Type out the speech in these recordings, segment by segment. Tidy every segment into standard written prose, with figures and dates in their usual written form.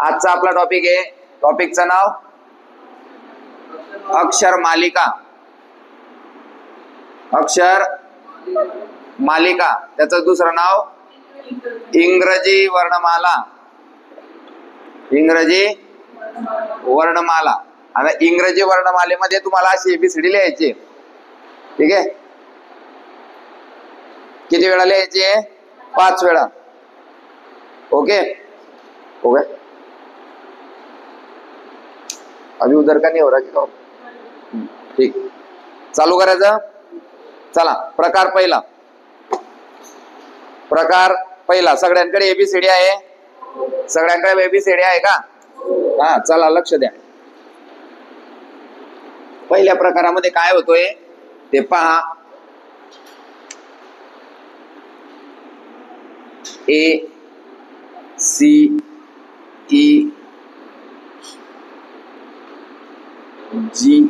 आजचा आपला टॉपिक आहे, टॉपिकचं नाव अक्षर मालिका. अक्षर मालिका, त्याचं दुसरं नाव इंग्रजी वर्णमाला. इंग्रजी वर्णमाला. आता इंग्रजी वर्णमालेमध्ये तुम्हाला अशी एबीसीडी लिहायची, ठीक आहे. किती वेळा लिहायची? 5 वेळा. Okay okay. अभी उधर का नहीं हो रहा क्या? ठीक, चालू करायचं. चला, प्रकार पहिला. प्रकार पहिला. सगळ्यांकडे एबीसीडी आहे? सगळ्यांकडे एबीसीडी आहे का? हा, चला लक्ष द्या. पहिल्या प्रकारामध्ये काय होतोय ते पहा. ए सी ई जी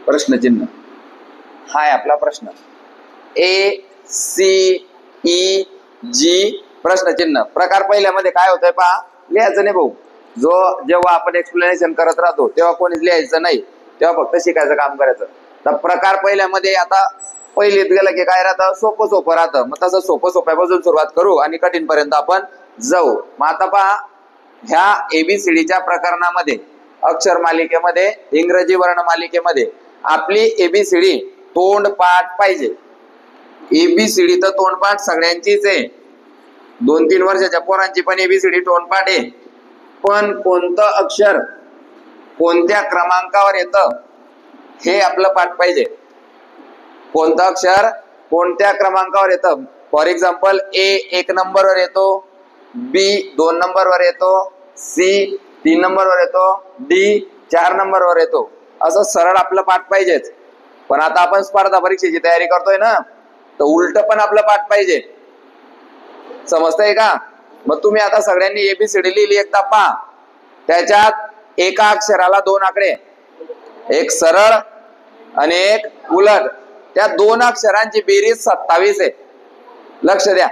प्रश्नचिन्ह. हा आहे आपला प्रश्न. ए सी ई जी प्रश्नचिन्ह. प्रकार पहिल्यामध्ये काय होतंय पहा. लिहायचं नाही भाऊ. जेव्हा आपण एक्सप्लेनेशन करत राहतो तेव्हा कोणीच लिहायचं नाही, तेव्हा फक्त शिकायचं काम करायचं. तर प्रकार पहिल्यामध्ये आता पहिलीत गेलं की काय राहतं, सोपं सोपं राहतं. मग तसं सोपं सोप्यापासून सुरुवात करू आणि कठीण पर्यंत आपण जाऊ. मग आता पहा, ह्या एबीसीडीच्या प्रकरणामध्ये अक्षर मालिकेमध्ये इंग्रजी वर्ण मालिकेमध्ये आपली एबीसीडी तोंडपाठ पाहिजे. एबीसीडी तर तोंडपाठ सगळ्यांचीच आहे. 2-3 वर्षाच्या पोरांची पण एबीसीडी तोंडपाठ आहे. पण कोणतं अक्षर कोणत्या क्रमांकावर येतं हे आपलं पाठ पाहिजे. कोणतं अक्षर कोणत्या क्रमांकावर येतं. फॉर एक्झाम्पल, ए 1 नंबरवर येतो, बी 2 नंबरवर येतो, सी 3 नंबरवर येतो, डी 4 नंबरवर येतो. असं सरळ आपलं पाठ पाहिजेच. पण आता आपण स्पर्धा परीक्षेची तयारी करतोय ना, तर उलट पण आपलं पाठ पाहिजे. समजतंय का? मग तुम्ही आता सगळ्यांनी एबीसीडी लिहिली, एकदा पहा. त्याच्यात एका अक्षराला 2 आकडे, एक सरळ आणि एक उलट. त्या 2 अक्षरांची बेरीज 27 आहे. लक्ष द्या,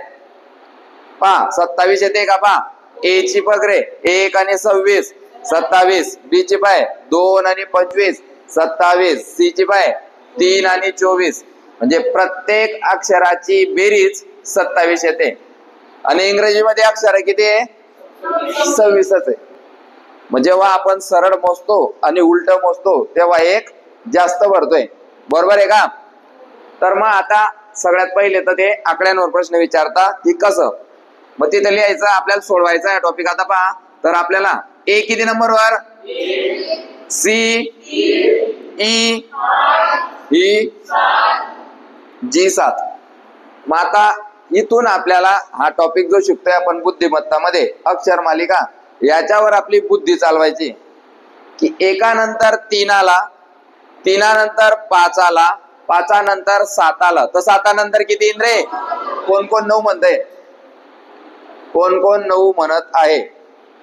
पहा 27 येते का? पहा, ए ची पगरे 1 आणि 26 27, बी ची पाय 2 आणि 25 27, सी ची पाय 3 आणि 24. म्हणजे प्रत्येक अक्षराची बेरीज 27 येते. आणि इंग्रजीमध्ये अक्षर किती आहे? 26 आहे. मग जेव्हा आपण सरळ मोजतो आणि उलट मोजतो तेव्हा एक जास्त भरतोय. बरोबर आहे का? तर मग आता सगळ्यात पहिले तर ते आकड्यांवर प्रश्न विचारता की कसं. मग तिथे लिहायचं, आपल्याला सोडवायचं आहे टॉपिक. आता पहा, तर आपल्याला ए किती नंबरवर, सी ई ही जी 7. मग आता इथून आपल्याला हा टॉपिक जो शिकतोय आपण बुद्धिमत्ता मध्ये अक्षर मालिका, याच्यावर आपली बुद्धी चालवायची. की एकानंतर 3 आला, 3 नंतर 5 आला, 5 नंतर 7 आला, तर 7 नंतर किती येईल रे? कोण कोण 9 म्हणतंय? कोण कोण 9 म्हणत आहे?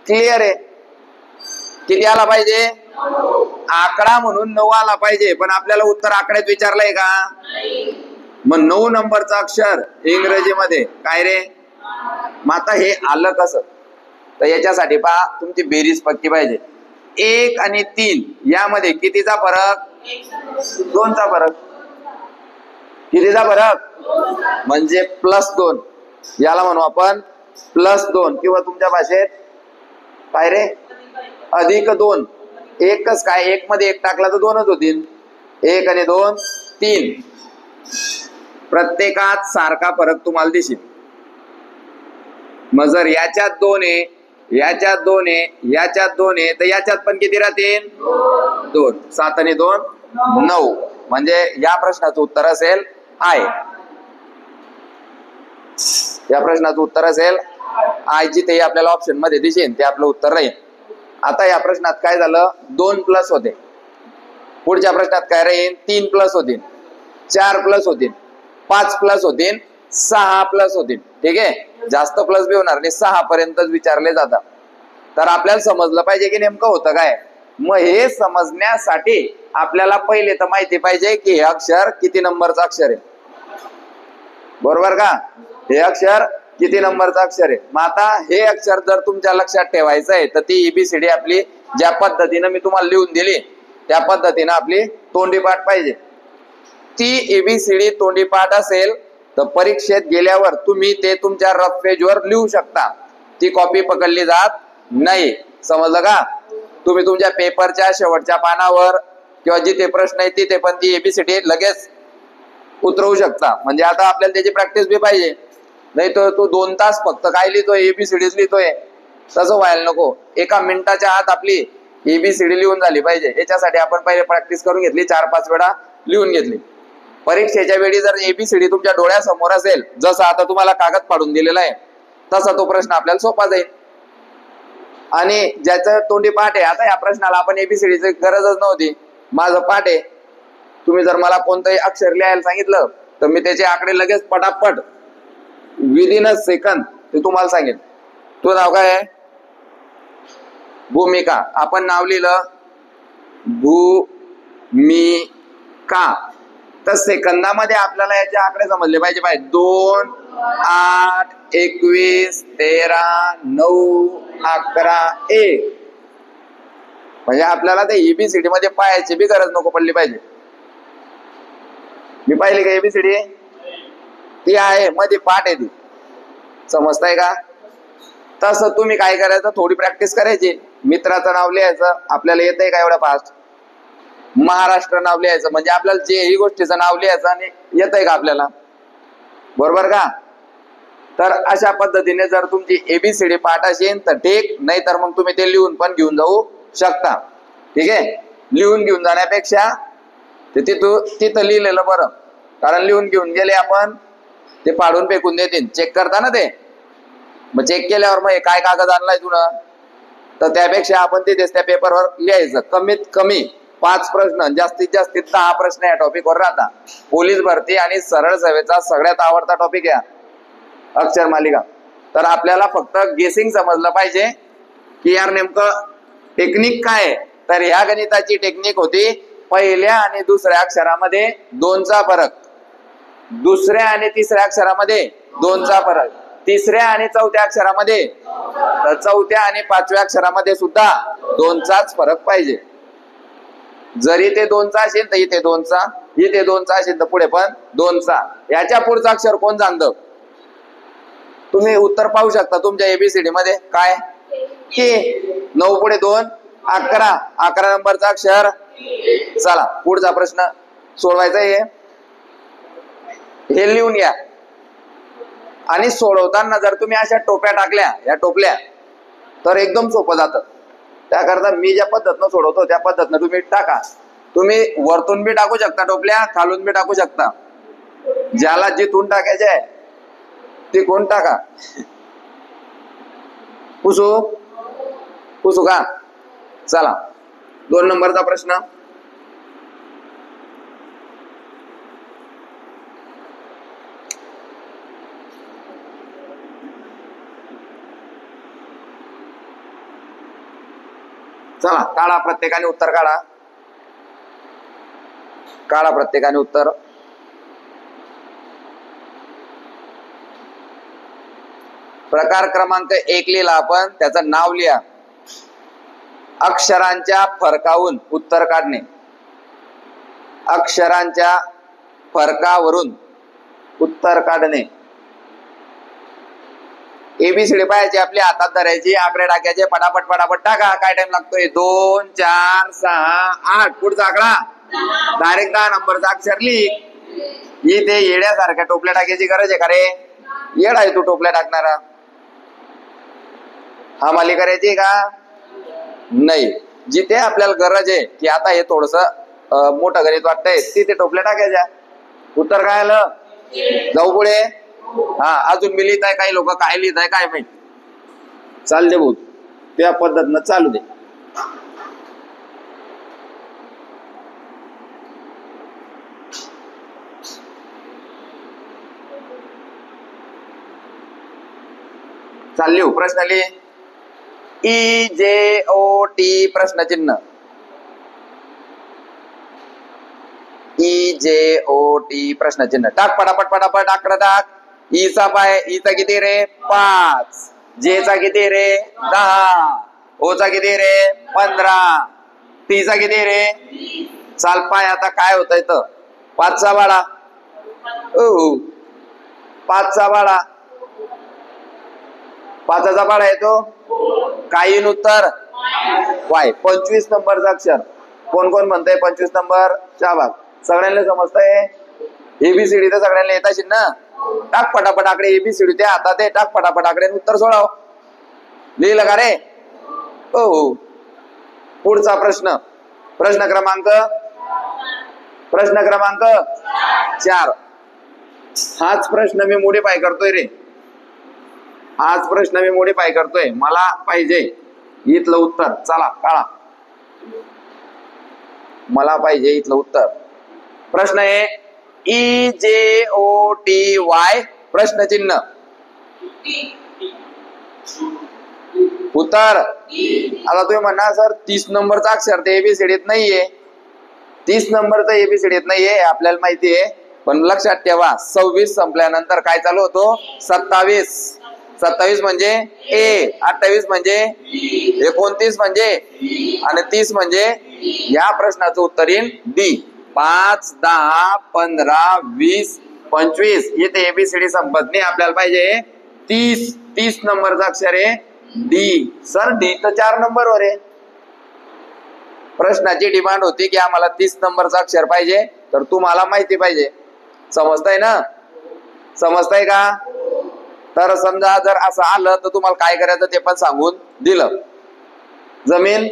क्लिअर आहे? किती आला पाहिजे? आकडा म्हणून 9 आला पाहिजे. पण आपल्याला उत्तर आकड्यात विचारलंय का? मग 9 नंबरचं अक्षर इंग्रजीमध्ये काय रे? मग आता हे आलं कसं? तर याच्यासाठी पहा, तुमची बेरीज पक्की पाहिजे. 1 आणि 3 यामध्ये कितीचा फरक? 2चा फरक. कितीचा फरक? म्हणजे +2. याला म्हणू आपण +2, किंवा तुमच्या भाषेत काय रे? +2. एकच काय, 1 मध्ये 1 टाकला तर 2च होतील. 1 आणि 2 3. प्रत्येकात सारखा फरक तुम्हाला दिसेल. मग जर याच्यात 2 आहे, याच्यात 2 आहे, याच्यात 2 आहे, तर याच्यात पण किती राहतील? 2. 7 आणि 2 9. म्हणजे या प्रश्नाचं उत्तर असेल आय. या प्रश्नाचं उत्तर असेल आय. जिथे आपल्याला ऑप्शन मध्ये दिसेल ते आपलं उत्तर राहील. आता या प्रश्नात काय झालं? 2 प्लस होते. पुढच्या प्रश्नात काय राहील? 3 प्लस होतील, 4 प्लस होतील, 5 प्लस होतील, 6 प्लस होतील. ठीक आहे? जास्त प्लस बी होणार नाही, 6 पर्यंतच विचारले जातात. तर आपल्याला समजलं पाहिजे की नेमकं होतं काय. मग हे समजण्यासाठी आपल्याला पहिले तर माहिती पाहिजे की हे अक्षर किती नंबरचं अक्षर आहे. बरोबर का? हे अक्षर किती नंबरचं अक्षर आहे. मग आता हे अक्षर जर तुमच्या लक्षात ठेवायचं आहे तर ती एबीसीडी आपली ज्या पद्धतीनं मी तुम्हाला लिहून दिली त्या पद्धतीनं आपली तोंडीपाठ पाहिजे. ती एबीसीडी तोंडीपाठ असेल तर परीक्षेत गेल्यावर तुम्ही ते तुमच्या रफ पेजवर लिहू शकता. ती कॉपी पकडली जात नाही. समजलं का? तुम्ही तुमच्या पेपरच्या शेवटच्या पानावर किंवा जिथे प्रश्न आहे तिथे पण ती एबीसीडी लगेच उतरवू शकता. म्हणजे आता आपल्याला त्याची प्रॅक्टिस बी पाहिजे. नाही तर तो 2 तास फक्त काय लिहितोय, एबीसीडीच लिहितोय, तसं व्हायला नको. एका मिनिटाच्या आत आपली एबीसीडी लिहून झाली पाहिजे. याच्यासाठी आपण पहिले प्रॅक्टिस करून घेतली, 4-5 वेळा लिहून घेतली. परीक्षेच्या वेळी जर एबीसीडी तुमच्या डोळ्यासमोर असेल, जसं आता तुम्हाला कागद फाडून दिलेला आहे, तसा तो प्रश्न आपल्याला सोपा जाईल. आणि ज्याचं तोंडी पाठ आहे, आता या प्रश्नाला आपण एबीसीडीची गरजच नव्हती, माझं पाठ आहे. तुम्ही जर मला कोणतंही अक्षर लिहायला सांगितलं तर मी त्याचे आकडे लगेच पटापट विदिन अ सेकंद ते तुम्हाला सांगेन. तुझं नाव काय आहे? भूमिका. आपण नाव लिहिलं भूमिका, तर सेकंदामध्ये आपल्याला याचे आकडे समजले पाहिजे. 2, 8, 21, 13, 9, 11, 1. म्हणजे आपल्याला ते एबीसीडी मध्ये पाहायची बी गरज नको पडली पाहिजे. मी पाहिली का एबीसीडी? ती आहे, मध्ये पाठ आहे ती. समजताय का? तसं तुम्ही काय करायचं, थोडी प्रॅक्टिस करायची. मित्राचं नाव लिहायचं, आपल्याला येतंय का एवढं फास्ट? महाराष्ट्र नाव लिहायचं, म्हणजे आपल्याला जेही गोष्टीचं नाव लिहायचं आणि येतंय का आपल्याला, बरोबर का? तर अशा पद्धतीने जर तुमची एबीसीडी पाठ असेल तर ठीक, नाही तर मग तुम्ही ते लिहून पण घेऊन जाऊ शकता. ठीक आहे? लिहून घेऊन जाण्यापेक्षा ते तिथं लिहिलेलं बरं. कारण लिहून घेऊन गेले आपण, ते पाडून फेकून देतील, चेक करता ना ते. मग चेक केल्यावर मग काय कागद आणलाय तुला, तर त्यापेक्षा आपण तिथेच त्या पेपरवर लिहायचं. कमीत कमी 5 प्रश्न, जास्तीत जास्त 10 प्रश्न या टॉपिकवर राहतात. पोलीस भरती आणि सरळ सेवेचा सगळ्यात आवडता टॉपिक आहे अक्षर मालिका. तर आपल्याला फक्त गेसिंग समजलं पाहिजे की यार नेमकं टेक्निक काय आहे. तर ह्या गणिताची टेक्निक होती पहिल्या आणि दुसऱ्या अक्षरामध्ये 2चा फरक, दुसऱ्या आणि तिसऱ्या अक्षरामध्ये 2चा फरक, तिसऱ्या आणि चौथ्या अक्षरामध्ये, तर चौथ्या आणि 5व्या अक्षरामध्ये सुद्धा 2चाच फरक पाहिजे. जरी ते 2चा असेल तर इथे 2चा, इथे 2चा असेल तर पुढे पण 2चा. याच्या पुढचं अक्षर कोण जाणतं? तुम्ही उत्तर पाहू शकता तुमच्या एबीसीडी मध्ये. काय? के. 9 पुढे 2, 11. 11 नंबरचा अक्षर. चला पुढचा प्रश्न सोडवायचा आहे. हे लिहून घ्या. आणि सोडवताना जर तुम्ही अशा टोप्या टाकल्या, या टोपल्या, तर एकदम सोपं जातं. त्याकरता मी ज्या पद्धतीनं सोडवतो त्या पद्धतीनं तुम्ही टाका. तुम्ही वरतून बी टाकू शकता टोपल्या, खालून बी टाकू शकता. ज्याला जिथून टाकायचे आहे ते कोण टाका. पुसू का? चला 2 नंबरचा प्रश्न. चला काढा, प्रत्येकाने उत्तर काढा. काढा प्रत्येकाने उत्तर. प्रकार क्रमांक 1 लिहिला आपण, त्याचं नाव लिहा. अक्षरांच्या फरकावरून उत्तर काढणे. अक्षरांच्या फरकावरून उत्तर काढणे. एबीसीडी पाहायची, आपली हातात धरायची, आकडे टाकायचे, पटापट पटापट टाका. काय टाइम लागतोय? 2, 4, 6, 8. पुढचा आकडा डायरेक्ट 10 नंबरचा अक्षर लिह. इथे येड्यासारख्या टोपल्या टाकायची गरज आहे का रे? येडा आहे तू टोपल्या टाकणारा. हा माली करायची का? नाही. जिथे आपल्याला गरज आहे की आता हे थोडस मोठं गणित वाटतंय, तिथे टोपल्या टाकायच्या. उत्तर काय आलं? जाऊ पुढे. हा अजून मी लिहित आहे, काही लोक काय लिहित आहे काय माहिती. चाल दे भाऊ, त्या पद्धतीनं चालू दे. चाल लिहू. प्रश्न लिह. EJOT प्रश्नचिन्ह. EJOT प्रश्नचिन्ह टाक. पटापट पटापट आकडा टाक. ईचा पाय, ईचा किती रे 5, जेचा किती रे 10, ओचा किती रे 15, टीचा किती रे, चाल पाय आता काय होत इथं 5चा बाळा, 5चा बाळा, 5चा बाळा येतो काय येईन उत्तर वाय. 25 नंबरचा अक्षर कोण कोण म्हणतंय 25 नंबर, शाबास. सगळ्यांना समजतंय एबीसीडी तर सगळ्यांना येत असेल ना. टाक पटापट आकडे, एबीसीडी त्या हातात आहे, टाक पटापट आकडे उत्तर सोडाव. लिहिलं का रे? हो. पुढचा प्रश्न, प्रश्न क्रमांक 4. हाच प्रश्न मी मोडीफाय करतोय रे, हाच प्रश्न मी मोडीफाय करतोय. मला पाहिजे इथलं उत्तर. चला काढा, मला पाहिजे इथलं उत्तर. प्रश्न आहे EJOTY प्रश्नचिन्ह. उत्तर आता तुम्ही म्हणा सर 30 नंबरचा अक्षर ते एबीसीडीत नाहीये. 30 नंबरचा एबीसीडीत नाहीये आपल्याला माहिती आहे, पण लक्षात ठेवा 26 संपल्यानंतर काय चालू होतो 27. 27 म्हणजे ए, 28 म्हणजे 29 म्हणजे आणि 30 म्हणजे या प्रश्नाचं उत्तर येईल डी. 5, 10, 15, 20, 25 इथे एबीसीडी संपत नाही. आपल्याला पाहिजे 30 नंबरचा अक्षर आहे डी. सर डी तर 4 नंबरवर आहे. प्रश्नाची डिमांड होती की आम्हाला 30 नंबरचा अक्षर पाहिजे, तर तुम्हाला माहिती पाहिजे. समजताय ना? समजताय का? तर समजा जर असं आलं तर तुम्हाला काय करायचं ते पण सांगून दिलं. जमीन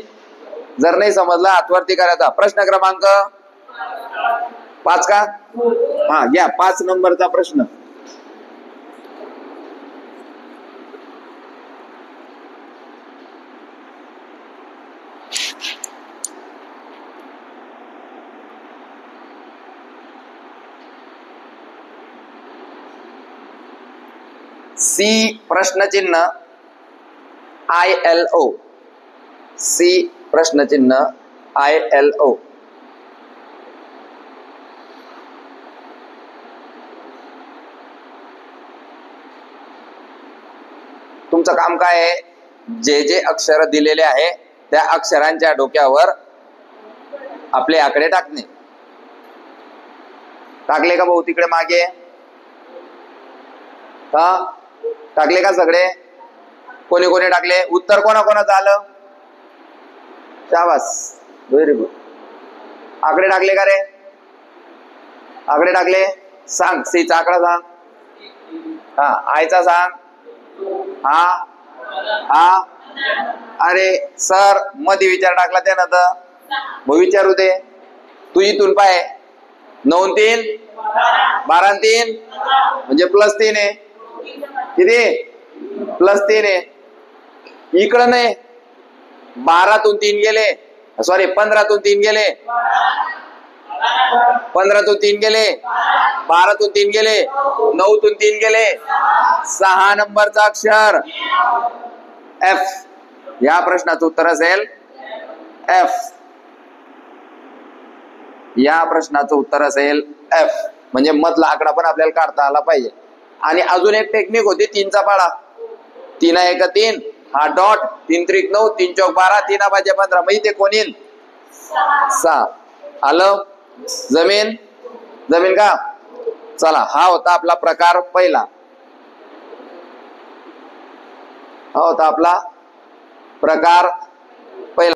जर नाही समजला हातवरती करायचा. प्रश्न क्रमांक 5 का? हा घ्या 5 नंबरचा प्रश्न. सी प्रश्नचिन्ह ILO, सी प्रश्नचिन्ह ILO. तुमचं काम काय आहे, जे जे अक्षर दिलेले आहे त्या अक्षरांच्या डोक्यावर आपले आकडे टाकणे. टाकले का भाऊ तिकडे मागे? हा टाकले का सगळे? कोणी कोणी टाकले? उत्तर कोणाकोणाचं आलं? शाबास, व्हेरी गुड. आकडे टाकले का रे? आकडे टाकले. सांग सीचा आकडा सांग. हा आयचा सांग. हा अरे सर मध्ये विचार टाकला त्यानंतर मग विचारू दे. तू इथून पाय 9 आणि 3 12 आणि 3 म्हणजे +3 आहे. किती? +3 आहे. इकडं नाही 12तून 3 गेले, सॉरी 15तून 3 गेले, 15तून 3 गेले, 12तून 3 गेले, 9तून 3 गेले. 6 नंबरचा अक्षर F. या प्रश्नाचं उत्तर असेल F. या प्रश्नाचं उत्तर असेल F. म्हणजे मधला आकडा पण आपल्याला काढता आला पाहिजे. आणि अजून एक टेक्निक होती 3चा पाडा. 3 1 3 हा डॉट, 3 3 9 3 4 12 3 5 15 मग इथे कोण येईल 6. आलं? जमीन जमीन का? चला हा होता आपला प्रकार पहिला. हा होता आपला प्रकार